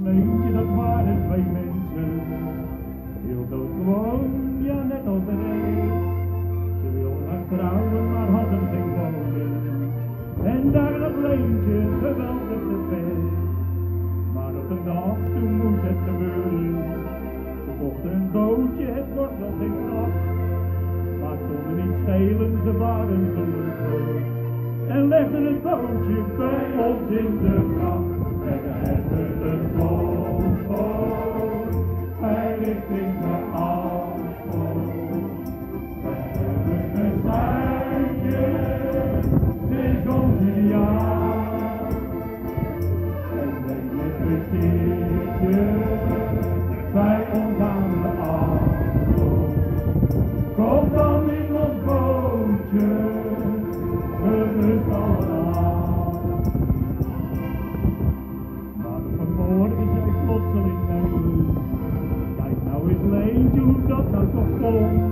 Meentje, dat waren twee mensen, heel doodgewoon, ja net als de rest. Ze wilden haar trouwen, maar hadden geen woning, en daar lag Leentje geweldig te ver. Maar op een dag, toen moest het gebeuren, ze kochten een bootje, het wordt wel geen grap. Maar konden niet schelen, ze waren gelukkig, en legden het bootje bij ons in de grap. En we hebben een boot, hij ligt in de Amstel. We hebben een sluitje, het is ons jaar. En neem een keertje bij ons aan de Amstel. Kom dan in ons bootje, we rust allemaal. Vanmorgen zei plotseling naar u, kijk nou eens Leentje hoe dat nou toch komt.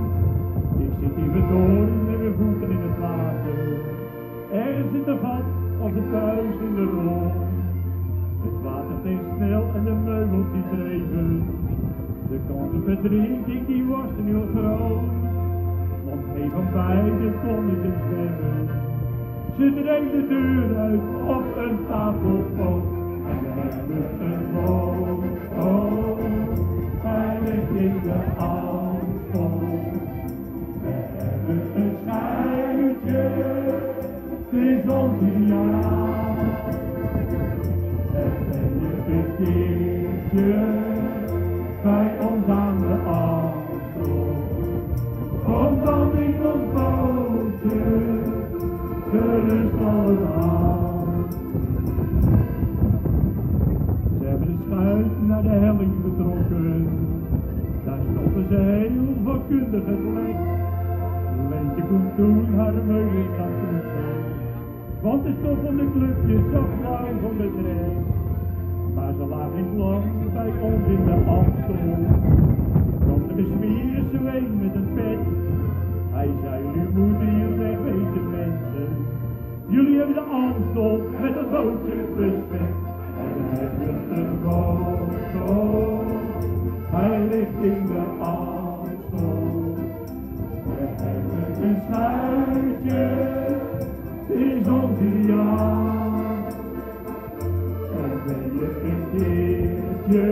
Ik zit hier verdorie met mijn voeten in het water, er zit een gat als een vuist in de rond. Het water steekt snel en de meubels die dreven, de kans op verdrinking die was heel groot. Want geen van beiden kon ik hem zwemmen, ze dreef de deur uit op een tafelpoot. En we hebben een boot, hij ligt in de Amstel. We hebben een schuitje, het is ons jaar. En ben je een keertje bij ons aan de Amstel. Kom dan in ons bootje, gerust allemaal. Naar de helling betrokken, daar stoppen ze heel vakkundig het lek. Leentje kon toen haar meubels gaan poetsen, want de stof van de clubjes zag blauw van de trek. Maar ze lag niet lang bij ons in de Amstel, want de besmieren zweem met een pet. Hij zei, jullie moeten hier wegwezen mensen, jullie hebben de Amstel met een bootje besmet. En we hebben een boot, hij ligt in de Amstel. We hebben een schuitje, het is ons jaar. En ben je een keertje